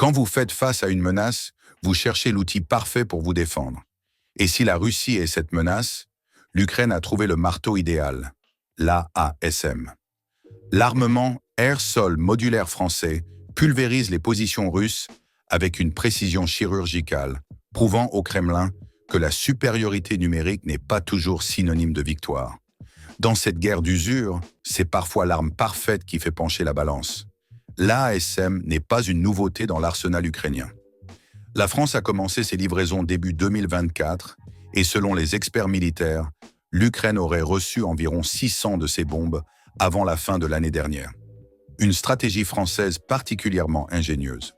Quand vous faites face à une menace, vous cherchez l'outil parfait pour vous défendre. Et si la Russie est cette menace, l'Ukraine a trouvé le marteau idéal, l'AASM. L'armement air-sol modulaire français pulvérise les positions russes avec une précision chirurgicale, prouvant au Kremlin que la supériorité numérique n'est pas toujours synonyme de victoire. Dans cette guerre d'usure, c'est parfois l'arme parfaite qui fait pencher la balance. L'AASM n'est pas une nouveauté dans l'arsenal ukrainien. La France a commencé ses livraisons début 2024 et selon les experts militaires, l'Ukraine aurait reçu environ 600 de ces bombes avant la fin de l'année dernière. Une stratégie française particulièrement ingénieuse.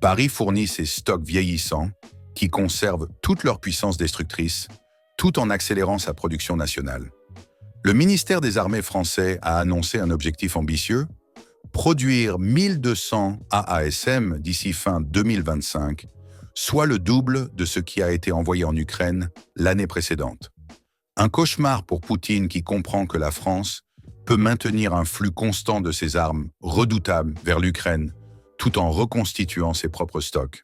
Paris fournit ses stocks vieillissants qui conservent toute leur puissance destructrice tout en accélérant sa production nationale. Le ministère des Armées français a annoncé un objectif ambitieux, produire 1200 AASM d'ici fin 2025, soit le double de ce qui a été envoyé en Ukraine l'année précédente. Un cauchemar pour Poutine qui comprend que la France peut maintenir un flux constant de ses armes redoutables vers l'Ukraine tout en reconstituant ses propres stocks.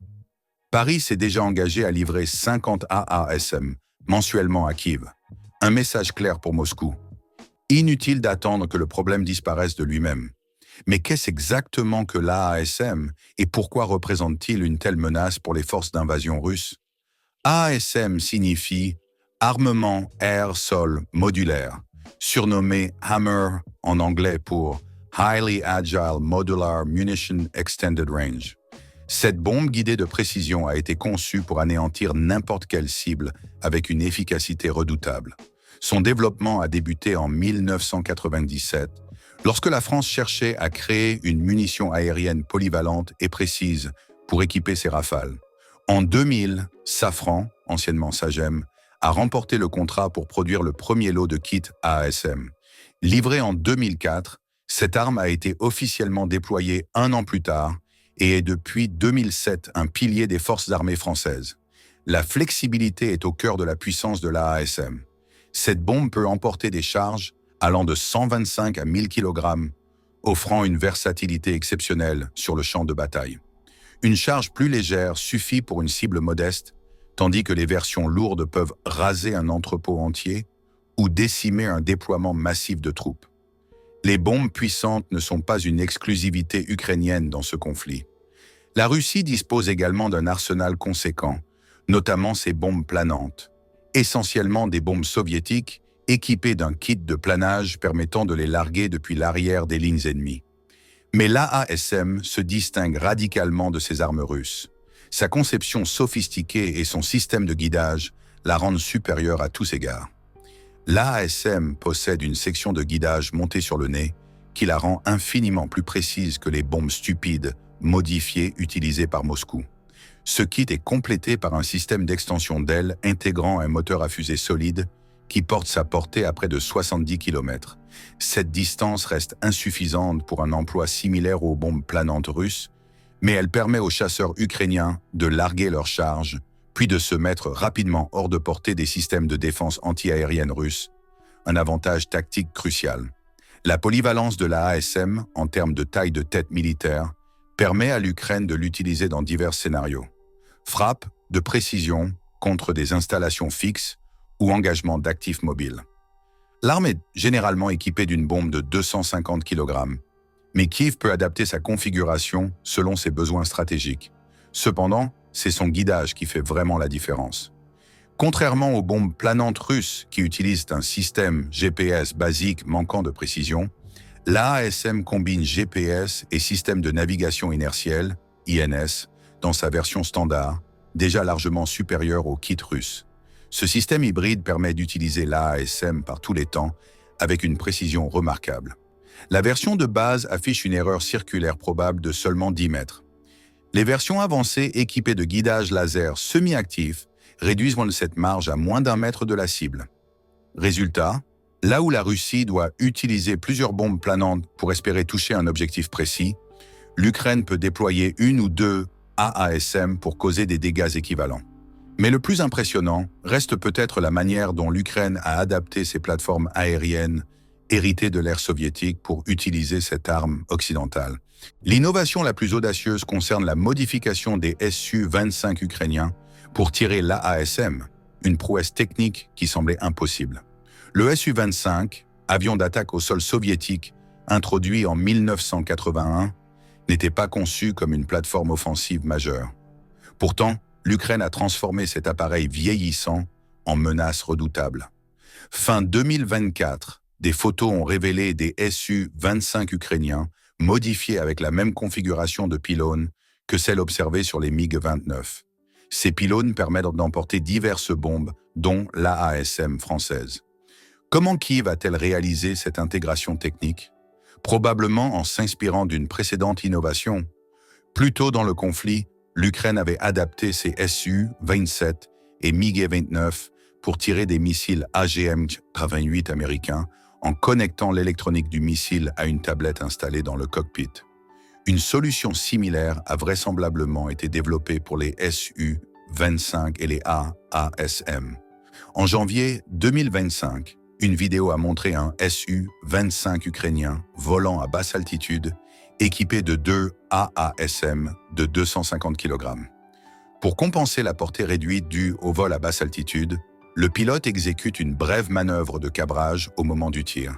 Paris s'est déjà engagé à livrer 50 AASM mensuellement à Kiev. Un message clair pour Moscou. Inutile d'attendre que le problème disparaisse de lui-même. Mais qu'est-ce exactement que l'AASM et pourquoi représente-t-il une telle menace pour les forces d'invasion russes? AASM signifie armement air-sol modulaire, surnommé Hammer en anglais pour Highly Agile Modular Munition Extended Range. Cette bombe guidée de précision a été conçue pour anéantir n'importe quelle cible avec une efficacité redoutable. Son développement a débuté en 1997, lorsque la France cherchait à créer une munition aérienne polyvalente et précise pour équiper ses Rafales. En 2000, Safran, anciennement Sagem, a remporté le contrat pour produire le premier lot de kits AASM. Livré en 2004, cette arme a été officiellement déployée un an plus tard et est depuis 2007 un pilier des forces armées françaises. La flexibilité est au cœur de la puissance de l'AASM. Cette bombe peut emporter des charges allant de 125 à 1000 kg, offrant une versatilité exceptionnelle sur le champ de bataille. Une charge plus légère suffit pour une cible modeste, tandis que les versions lourdes peuvent raser un entrepôt entier ou décimer un déploiement massif de troupes. Les bombes puissantes ne sont pas une exclusivité ukrainienne dans ce conflit. La Russie dispose également d'un arsenal conséquent, notamment ses bombes planantes, essentiellement des bombes soviétiques équipées d'un kit de planage permettant de les larguer depuis l'arrière des lignes ennemies. Mais l'AASM se distingue radicalement de ces armes russes. Sa conception sophistiquée et son système de guidage la rendent supérieure à tous égards. L'AASM possède une section de guidage montée sur le nez qui la rend infiniment plus précise que les bombes stupides modifiées utilisées par Moscou. Ce kit est complété par un système d'extension d'aile intégrant un moteur à fusée solide qui porte sa portée à près de 70 km. Cette distance reste insuffisante pour un emploi similaire aux bombes planantes russes, mais elle permet aux chasseurs ukrainiens de larguer leurs charges, puis de se mettre rapidement hors de portée des systèmes de défense anti-aérienne russes, un avantage tactique crucial. La polyvalence de la ASM, en termes de taille de tête militaire, permet à l'Ukraine de l'utiliser dans divers scénarios. Frappe de précision contre des installations fixes ou engagement d'actifs mobiles. L'arme est généralement équipée d'une bombe de 250 kg, mais Kiev peut adapter sa configuration selon ses besoins stratégiques. Cependant, c'est son guidage qui fait vraiment la différence. Contrairement aux bombes planantes russes qui utilisent un système GPS basique manquant de précision, l'AASM combine GPS et système de navigation inertielle, INS, dans sa version standard, déjà largement supérieure au kit russe. Ce système hybride permet d'utiliser l'AASM par tous les temps avec une précision remarquable. La version de base affiche une erreur circulaire probable de seulement 10 mètres. Les versions avancées équipées de guidage laser semi-actif réduisent cette marge à moins d'1 mètre de la cible. Résultat, là où la Russie doit utiliser plusieurs bombes planantes pour espérer toucher un objectif précis, l'Ukraine peut déployer 1 ou 2 AASM pour causer des dégâts équivalents. Mais le plus impressionnant reste peut-être la manière dont l'Ukraine a adapté ses plateformes aériennes héritées de l'ère soviétique pour utiliser cette arme occidentale. L'innovation la plus audacieuse concerne la modification des Su-25 ukrainiens pour tirer l'AASM, une prouesse technique qui semblait impossible. Le Su-25, avion d'attaque au sol soviétique, introduit en 1981, n'était pas conçu comme une plateforme offensive majeure. Pourtant, l'Ukraine a transformé cet appareil vieillissant en menace redoutable. Fin 2024, des photos ont révélé des Su-25 ukrainiens modifiés avec la même configuration de pylônes que celle observée sur les MiG-29. Ces pylônes permettent d'emporter diverses bombes, dont l'AASM française. Comment Kiev a-t-elle réalisé cette intégration technique? Probablement en s'inspirant d'une précédente innovation. Plus tôt dans le conflit, l'Ukraine avait adapté ses Su-27 et MiG-29 pour tirer des missiles AGM-88 américains en connectant l'électronique du missile à une tablette installée dans le cockpit. Une solution similaire a vraisemblablement été développée pour les Su-25 et les AASM. En janvier 2025, une vidéo a montré un Su-25 ukrainien volant à basse altitude, équipé de 2 AASM de 250 kg. Pour compenser la portée réduite due au vol à basse altitude, le pilote exécute une brève manœuvre de cabrage au moment du tir,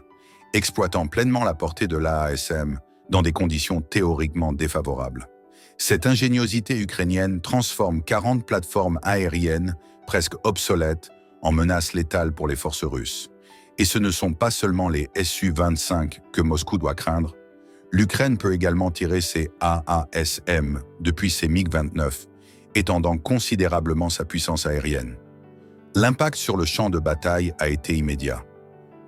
exploitant pleinement la portée de l'AASM dans des conditions théoriquement défavorables. Cette ingéniosité ukrainienne transforme 40 plateformes aériennes presque obsolètes en menaces létales pour les forces russes. Et ce ne sont pas seulement les Su-25 que Moscou doit craindre. L'Ukraine peut également tirer ses AASM depuis ses MiG-29, étendant considérablement sa puissance aérienne. L'impact sur le champ de bataille a été immédiat.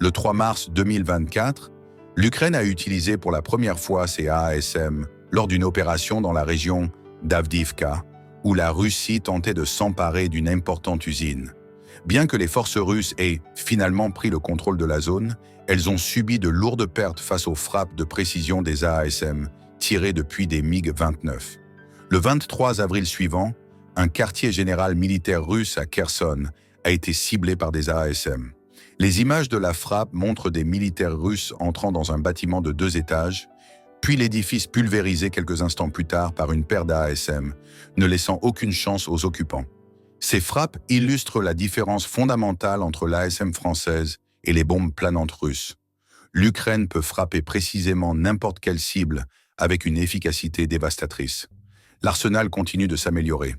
Le 3 mars 2024, l'Ukraine a utilisé pour la première fois ses AASM lors d'une opération dans la région d'Avdiivka, où la Russie tentait de s'emparer d'une importante usine. Bien que les forces russes aient finalement pris le contrôle de la zone, elles ont subi de lourdes pertes face aux frappes de précision des AASM tirées depuis des MiG-29. Le 23 avril suivant, un quartier général militaire russe à Kherson a été ciblé par des AASM. Les images de la frappe montrent des militaires russes entrant dans un bâtiment de 2 étages, puis l'édifice pulvérisé quelques instants plus tard par une paire d'AASM, ne laissant aucune chance aux occupants. Ces frappes illustrent la différence fondamentale entre l'ASM française et les bombes planantes russes. L'Ukraine peut frapper précisément n'importe quelle cible avec une efficacité dévastatrice. L'arsenal continue de s'améliorer.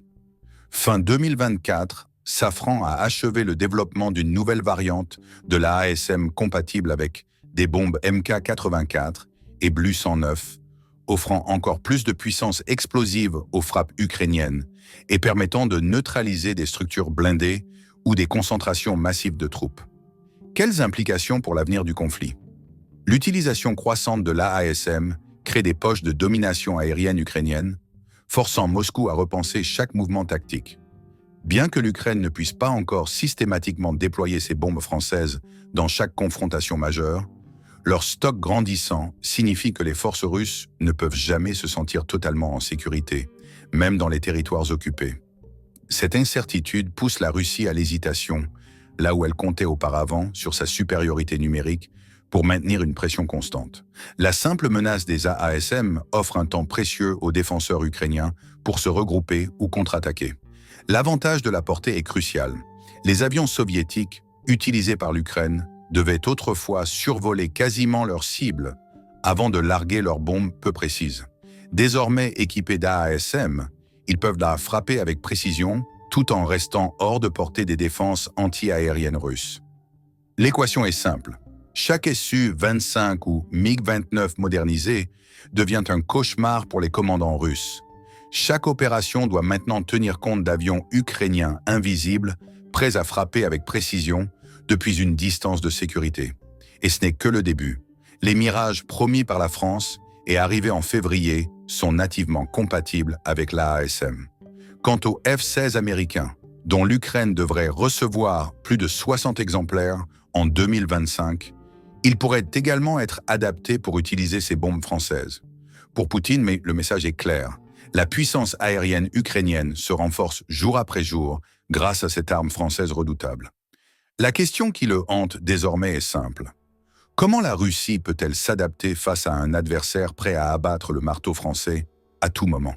Fin 2024, Safran a achevé le développement d'une nouvelle variante de l'AASM compatible avec des bombes Mk84 et Blu 109, offrant encore plus de puissance explosive aux frappes ukrainiennes et permettant de neutraliser des structures blindées ou des concentrations massives de troupes. Quelles implications pour l'avenir du conflit? L'utilisation croissante de l'AASM crée des poches de domination aérienne ukrainienne, forçant Moscou à repenser chaque mouvement tactique. Bien que l'Ukraine ne puisse pas encore systématiquement déployer ses bombes françaises dans chaque confrontation majeure, leur stock grandissant signifie que les forces russes ne peuvent jamais se sentir totalement en sécurité, même dans les territoires occupés. Cette incertitude pousse la Russie à l'hésitation, là où elle comptait auparavant sur sa supériorité numérique pour maintenir une pression constante. La simple menace des AASM offre un temps précieux aux défenseurs ukrainiens pour se regrouper ou contre-attaquer. L'avantage de la portée est crucial. Les avions soviétiques, utilisés par l'Ukraine, devaient autrefois survoler quasiment leurs cibles avant de larguer leurs bombes peu précises. Désormais équipés d'AASM, ils peuvent la frapper avec précision tout en restant hors de portée des défenses anti-aériennes russes. L'équation est simple. Chaque Su-25 ou MiG-29 modernisé devient un cauchemar pour les commandants russes. Chaque opération doit maintenant tenir compte d'avions ukrainiens invisibles, prêts à frapper avec précision depuis une distance de sécurité. Et ce n'est que le début. Les mirages promis par la France et arrivés en février sont nativement compatibles avec l'AASM. Quant aux F-16 américains, dont l'Ukraine devrait recevoir plus de 60 exemplaires en 2025, ils pourraient également être adaptés pour utiliser ces bombes françaises. Pour Poutine, mais le message est clair. La puissance aérienne ukrainienne se renforce jour après jour grâce à cette arme française redoutable. La question qui le hante désormais est simple. Comment la Russie peut-elle s'adapter face à un adversaire prêt à abattre le marteau français à tout moment?